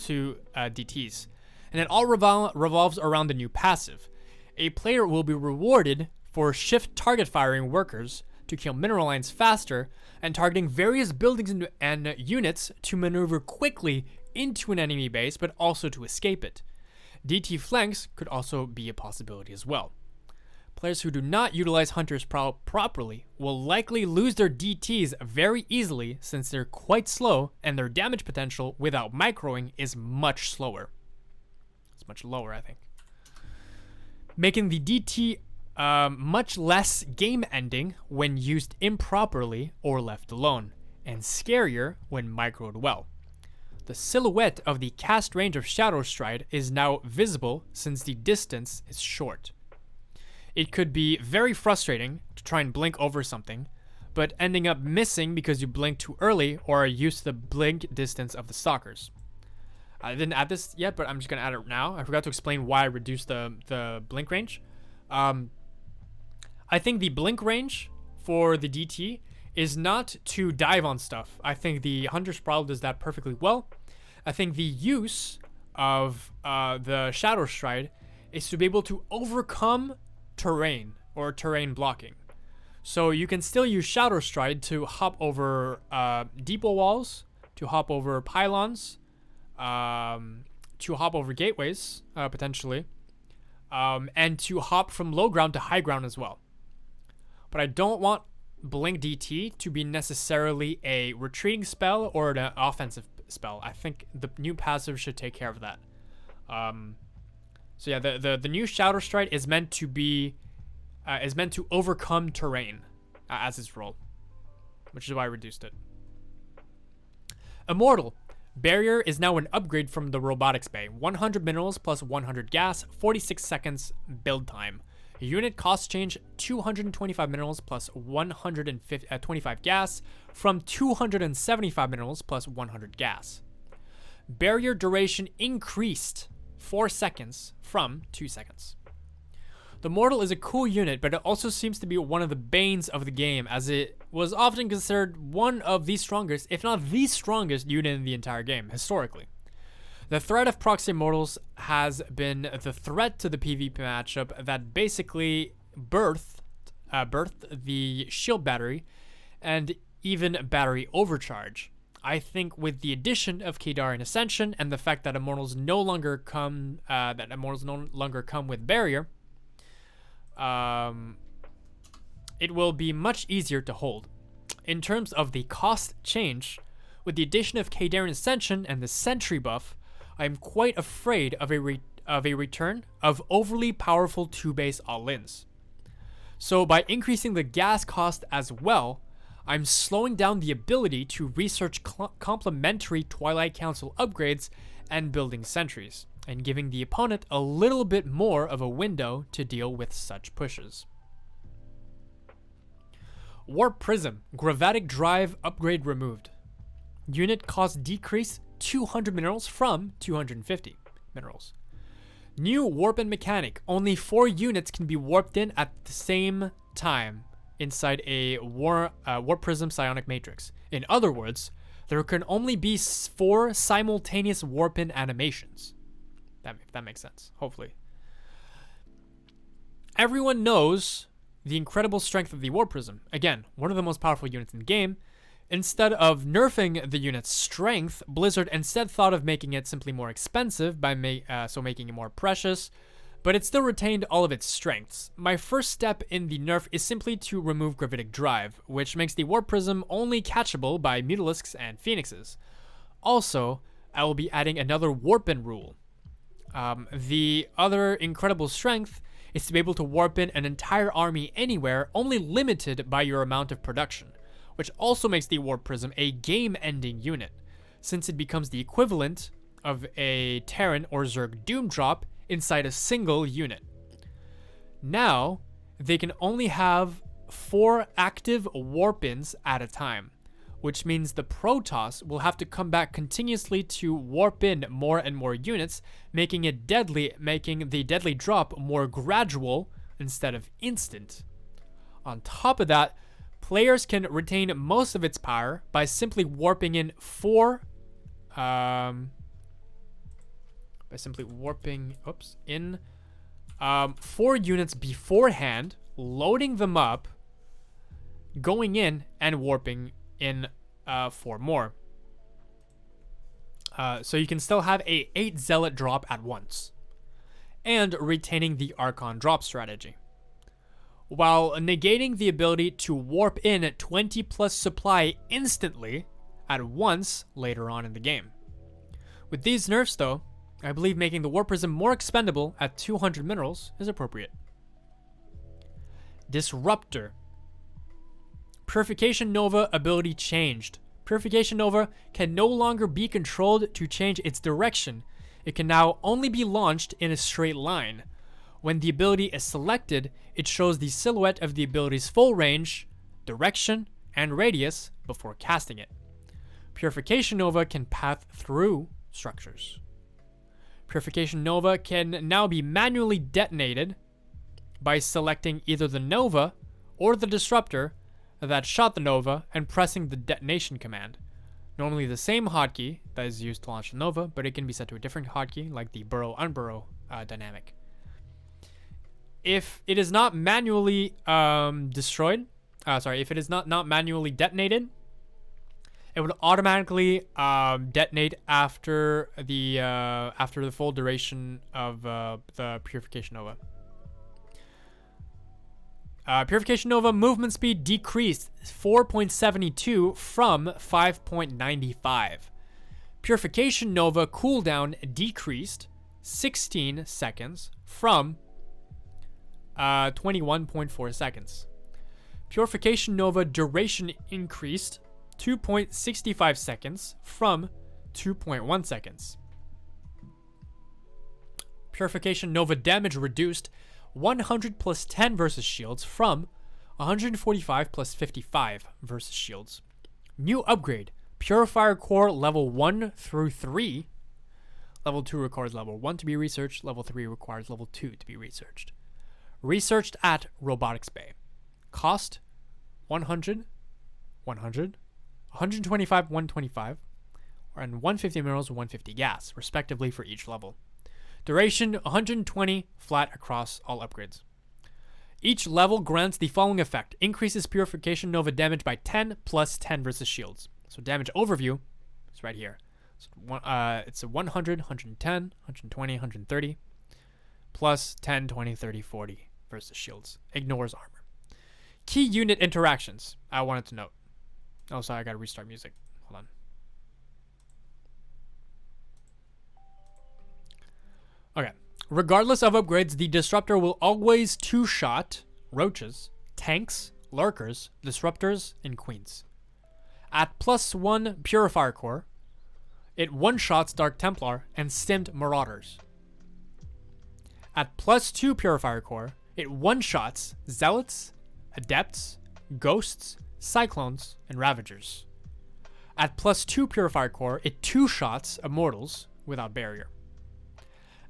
to DTs, and it all revolves around the new passive. A player will be rewarded for shift target firing workers to kill mineral lines faster and targeting various buildings and units to maneuver quickly into an enemy base, but also to escape it. DT flanks could also be a possibility as well. Players who do not utilize Hunter's Prowl properly will likely lose their DTs very easily since they're quite slow and their damage potential without microing is much slower. It's much lower, I think. Making the DT much less game-ending when used improperly or left alone, and scarier when microed well. The silhouette of the cast range of Shadow Stride is now visible since the distance is short. It could be very frustrating to try and blink over something, but ending up missing because you blinked too early or are used to the blink distance of the stalkers. I didn't add this yet, but I'm just going to add it now. I forgot to explain why I reduced the blink range. I think the blink range for the DT is not to dive on stuff. I think the Hunter's Prowl does that perfectly well. I think the use of the Shadow Stride is to be able to overcome terrain or terrain blocking. So you can still use Shadow Stride to hop over depot walls, to hop over pylons, to hop over gateways, potentially, and to hop from low ground to high ground as well. But I don't want Blink DT to be necessarily a retreating spell or an offensive spell. I think the new passive should take care of that. So yeah, the new Shadow Stride is meant to be meant to overcome terrain as its role, which is why I reduced it. Immortal. Barrier is now an upgrade from the Robotics Bay. 100 minerals plus 100 gas, 46 seconds build time. Unit cost change 225 minerals plus 125 gas from 275 minerals plus 100 gas. Barrier duration increased 4 seconds from 2 seconds. The Mortal is a cool unit, but it also seems to be one of the banes of the game, as it was often considered one of the strongest, if not the strongest unit in the entire game, historically. The threat of proxy mortals has been the threat to the PvP matchup that basically birthed the shield battery and even battery overcharge. I think with the addition of Kadarian Ascension and the fact that immortals no longer come with barrier, it will be much easier to hold. In terms of the cost change, With the addition of Kaldarian Ascension and the Sentry buff, I am quite afraid of a return of overly powerful 2-base all-ins. So by increasing the gas cost as well, I'm slowing down the ability to research complementary Twilight Council upgrades and building sentries, and giving the opponent a little bit more of a window to deal with such pushes. Warp Prism, Gravatic Drive upgrade removed. Unit cost decrease 200 minerals from 250 minerals. New warp in mechanic, only 4 units can be warped in at the same time inside a Warp Prism Psionic Matrix. In other words, there can only be 4 simultaneous warp in animations. That makes sense, hopefully. Everyone knows the incredible strength of the Warp Prism. Again, one of the most powerful units in the game. Instead of nerfing the unit's strength, Blizzard instead thought of making it simply more expensive by making it more precious, but it still retained all of its strengths. My first step in the nerf is simply to remove Gravitic Drive, which makes the Warp Prism only catchable by Mutalisks and Phoenixes. Also, I will be adding another Warp-In rule. The other incredible strength is to be able to warp in an entire army anywhere, only limited by your amount of production, which also makes the Warp Prism a game-ending unit, since it becomes the equivalent of a Terran or Zerg Doom drop inside a single unit. Now, they can only have 4 active warp-ins at a time, which means the Protoss will have to come back continuously to warp in more and more units, making the deadly drop more gradual instead of instant. On top of that, players can retain most of its power by simply warping in 4 units beforehand, loading them up, going in and warping in 4 more. So you can still have a 8 Zealot drop at once, and retaining the Archon drop strategy, while negating the ability to warp in 20 plus supply instantly at once later on in the game. With these nerfs though, I believe making the Warp Prism more expendable at 200 minerals is appropriate. Disruptor. Purification Nova ability changed. Purification Nova can no longer be controlled to change its direction. It can now only be launched in a straight line. When the ability is selected, it shows the silhouette of the ability's full range, direction, and radius before casting it. Purification Nova can path through structures. Purification Nova can now be manually detonated by selecting either the Nova or the Disruptor that shot the Nova and pressing the detonation command. Normally the same hotkey that is used to launch the Nova, but it can be set to a different hotkey like the burrow-unburrow dynamic. If it is not manually if it is not manually detonated, it would automatically detonate after the full duration of the Purification Nova. Purification Nova movement speed decreased 4.72 from 5.95. Purification Nova cooldown decreased 16 seconds from 21.4 seconds. Purification Nova duration increased 2.65 seconds from 2.1 seconds. Purification Nova damage reduced 100 plus 10 versus shields from 145 plus 55 versus shields. New upgrade, Purifier Core level 1 through 3. Level 2 requires level 1 to be researched, level 3 requires level 2 to be researched. Researched at Robotics Bay. Cost 100, 100, 125, 125, and 150 minerals, 150 gas, respectively for each level. Duration 120 flat across all upgrades. Each level grants the following effect. Increases Purification Nova damage by 10 plus 10 versus shields. So damage overview is right here. So it's a 100, 110, 120, 130 plus 10, 20, 30, 40 versus shields. Ignores armor. Key unit interactions I wanted to note. Oh, sorry, I gotta restart music. Hold on. Regardless of upgrades, the Disruptor will always two-shot roaches, tanks, lurkers, disruptors, and queens. At +1 Purifier Core, it one-shots Dark Templar and Stimmed Marauders. At +2 Purifier Core, it one-shots Zealots, Adepts, Ghosts, Cyclones, and Ravagers. At +2 Purifier Core, it two-shots Immortals without barrier.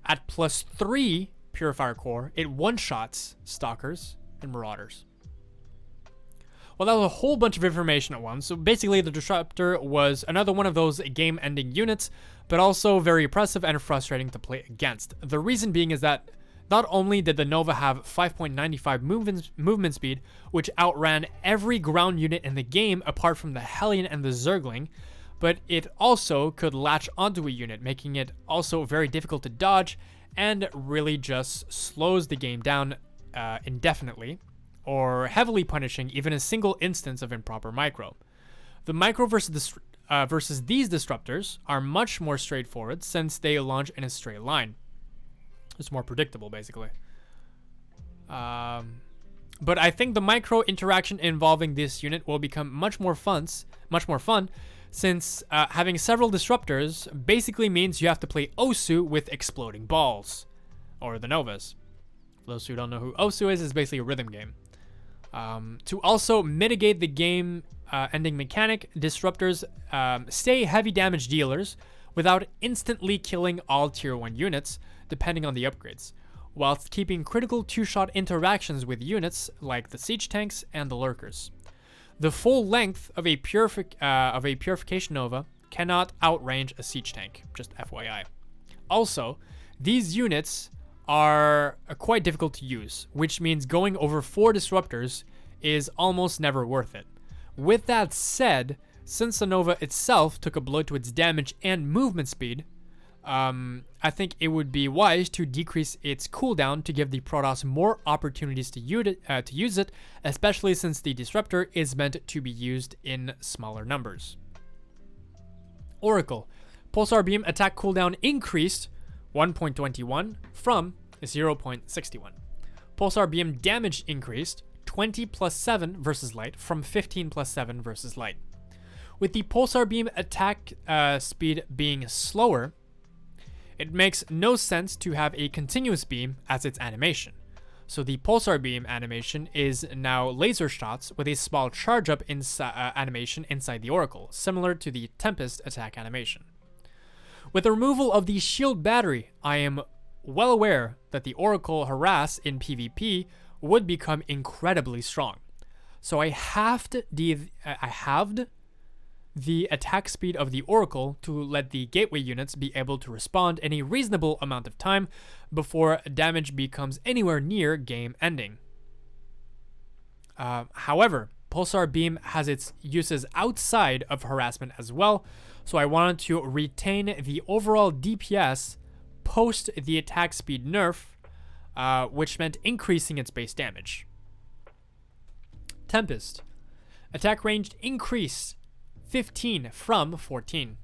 At +3 Purifier Core, it one-shots Stalkers and Marauders. Well, that was a whole bunch of information at once. So basically, the Disruptor was another one of those game-ending units, but also very oppressive and frustrating to play against. The reason being is that not only did the Nova have 5.95 movement speed, which outran every ground unit in the game apart from the Hellion and the Zergling, but it also could latch onto a unit, making it also very difficult to dodge and really just slows the game down indefinitely, or heavily punishing even a single instance of improper micro. The micro versus these disruptors are much more straightforward since they launch in a straight line. It's more predictable, basically. But I think the micro interaction involving this unit will become much more fun, since having several disruptors basically means you have to play Osu with exploding balls, or the Novas. For those who don't know who Osu is, it's basically a rhythm game. To also mitigate the game ending mechanic, disruptors stay heavy damage dealers without instantly killing all tier 1 units, depending on the upgrades, whilst keeping critical two-shot interactions with units like the siege tanks and the lurkers. The full length of a Purification Nova cannot outrange a siege tank, just FYI. Also, these units are quite difficult to use, which means going over 4 disruptors is almost never worth it. With that said, since the Nova itself took a blow to its damage and movement speed, I think it would be wise to decrease its cooldown to give the Protoss more opportunities to use it, especially since the Disruptor is meant to be used in smaller numbers. Oracle. Pulsar Beam attack cooldown increased 1.21 from 0.61. Pulsar Beam damage increased 20 plus 7 versus light from 15 plus 7 versus light. With the Pulsar Beam attack speed being slower, it makes no sense to have a continuous beam as its animation. So the Pulsar Beam animation is now laser shots with a small charge up animation inside the Oracle, similar to the Tempest attack animation. With the removal of the shield battery, I am well aware that the Oracle harass in PvP would become incredibly strong. So I halved the attack speed of the Oracle to let the gateway units be able to respond in a reasonable amount of time before damage becomes anywhere near game ending. However, Pulsar Beam has its uses outside of harassment as well, so I wanted to retain the overall DPS post the attack speed nerf, which meant increasing its base damage. Tempest. Attack range increased 15 from 14.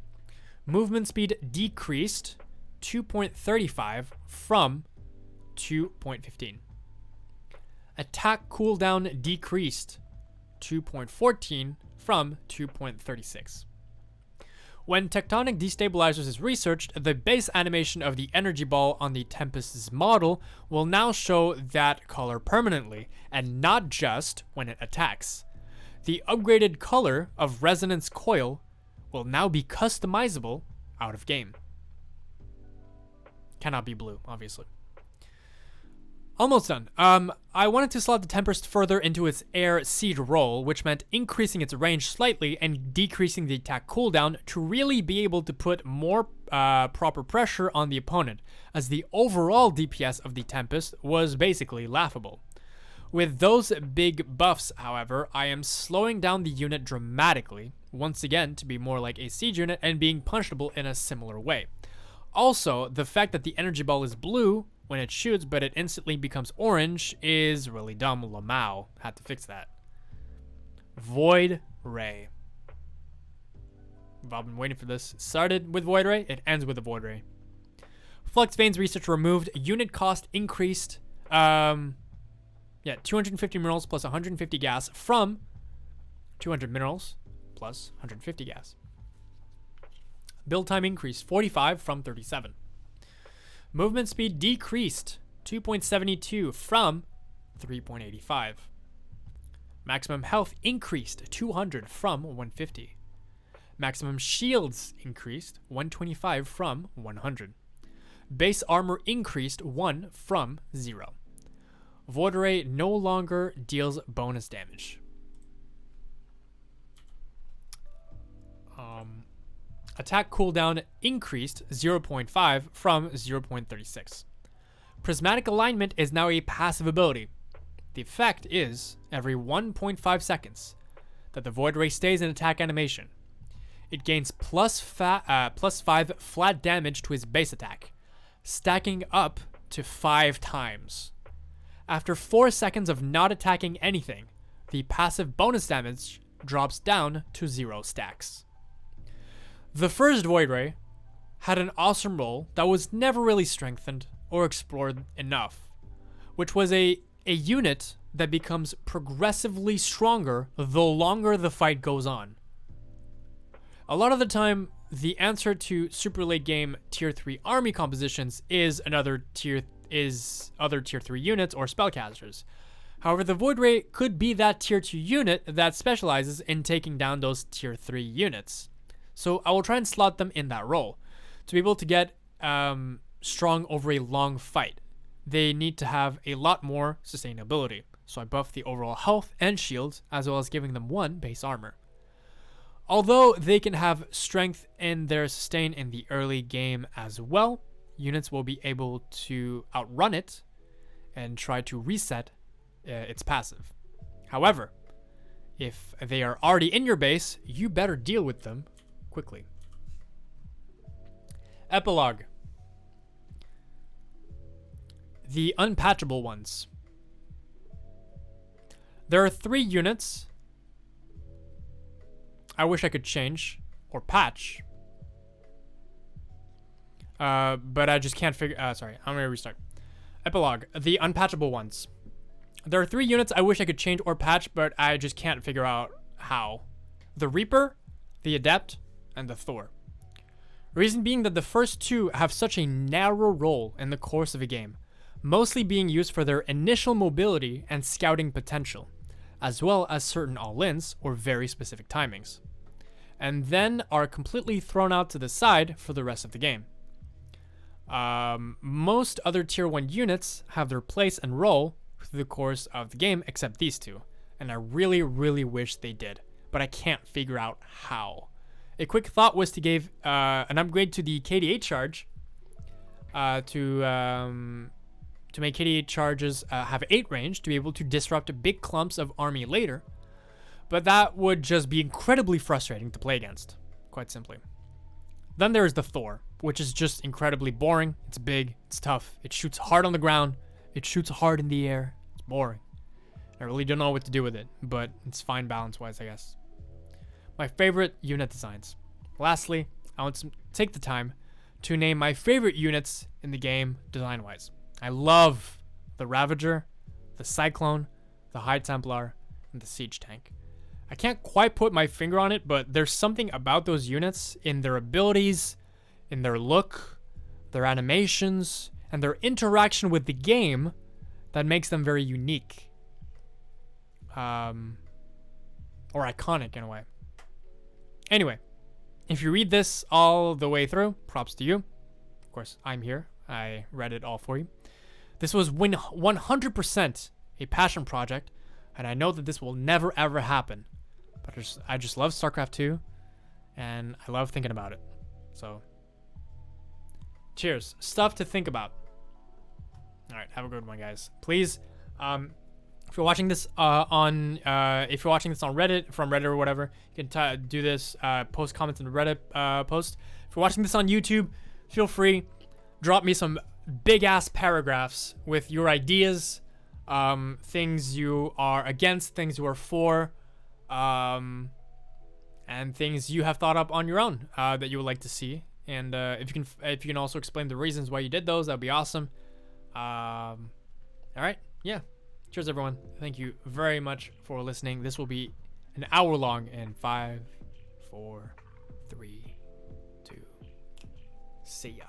Movement speed decreased 2.35 from 2.15. Attack cooldown decreased 2.14 from 2.36. When Tectonic Destabilizers is researched, the base animation of the energy ball on the Tempest's model will now show that color permanently, and not just when it attacks. The upgraded color of Resonance Coil will now be customizable out of game. Cannot be blue, obviously. Almost done. I wanted to slot the Tempest further into its air siege role, which meant increasing its range slightly and decreasing the attack cooldown to really be able to put more proper pressure on the opponent, as the overall DPS of the Tempest was basically laughable. With those big buffs, however, I am slowing down the unit dramatically, once again to be more like a siege unit and being punishable in a similar way. Also, the fact that the energy ball is blue when it shoots, but it instantly becomes orange is really dumb. Lamau had to fix that. Void Ray. I've been waiting for this. It started with Void Ray, it ends with a Void Ray. Flux Veins research removed. Unit cost increased. 250 minerals plus 150 gas from 200 minerals plus 150 gas. Build time increased 45 from 37. Movement speed decreased 2.72 from 3.85. Maximum health increased 200 from 150. Maximum shields increased 125 from 100. Base armor increased 1 from 0. Void Ray no longer deals bonus damage. Attack cooldown increased 0.5 from 0.36. Prismatic alignment is now a passive ability. The effect is every 1.5 seconds that the Void Ray stays in attack animation, it gains plus 5 flat damage to his base attack, stacking up to 5 times. After 4 seconds of not attacking anything, the passive bonus damage drops down to 0 stacks. The first Void Ray had an awesome role that was never really strengthened or explored enough, which was a unit that becomes progressively stronger the longer the fight goes on. A lot of the time, the answer to super late game tier 3 army compositions is other tier 3 units or spellcasters. However, the Void Ray could be that tier 2 unit that specializes in taking down those tier 3 units. So I will try and slot them in that role. To be able to get strong over a long fight, they need to have a lot more sustainability. So I buff the overall health and shields, as well as giving them 1 base armor. Although they can have strength in their sustain in the early game as well, units will be able to outrun it and try to reset its passive. However, if they are already in your base, you better deal with them quickly. Epilogue. The unpatchable ones. There are 3 units I wish I could change or patch, but I just can't figure. Sorry, I'm gonna restart. Epilogue. The unpatchable ones. There are 3 units I wish I could change or patch, but I just can't figure out how. The Reaper, the Adept, and the Thor. Reason being that the first 2 have such a narrow role in the course of a game, mostly being used for their initial mobility and scouting potential, as well as certain all-ins or very specific timings, and then are completely thrown out to the side for the rest of the game. Most other tier 1 units have their place and role through the course of the game except these 2, and I really, really wish they did, but I can't figure out how. A quick thought was to give an upgrade to the KD8 charge to make KD8 charges have 8 range to be able to disrupt big clumps of army later, but that would just be incredibly frustrating to play against, quite simply. Then there's the Thor, which is just incredibly boring. It's big, it's tough, it shoots hard on the ground, it shoots hard in the air, it's boring. I really don't know what to do with it, but it's fine balance-wise, I guess. My favorite unit designs. Lastly, I want to take the time to name my favorite units in the game design-wise. I love the Ravager, the Cyclone, the High Templar, and the Siege Tank. I can't quite put my finger on it, but there's something about those units in their abilities, in their look, their animations, and their interaction with the game that makes them very unique. Or iconic in a way. Anyway, if you read this all the way through, props to you. Of course, I'm here. I read it all for you. This was 100% a passion project, and I know that this will never ever happen. But I just love StarCraft 2, and I love thinking about it. So, cheers. Stuff to think about. All right, have a good one, guys. Please, if you're watching this on Reddit, from Reddit or whatever, you can do this. Post comments in the Reddit post. If you're watching this on YouTube, feel free. Drop me some big ass paragraphs with your ideas, things you are against, things you are for, and things you have thought up on your own that you would like to see And if you can also explain the reasons why you did those, that'd be awesome. All right, yeah. Cheers, everyone. Thank you very much for listening. This will be an hour long in 5, 4, 3, 2. See ya.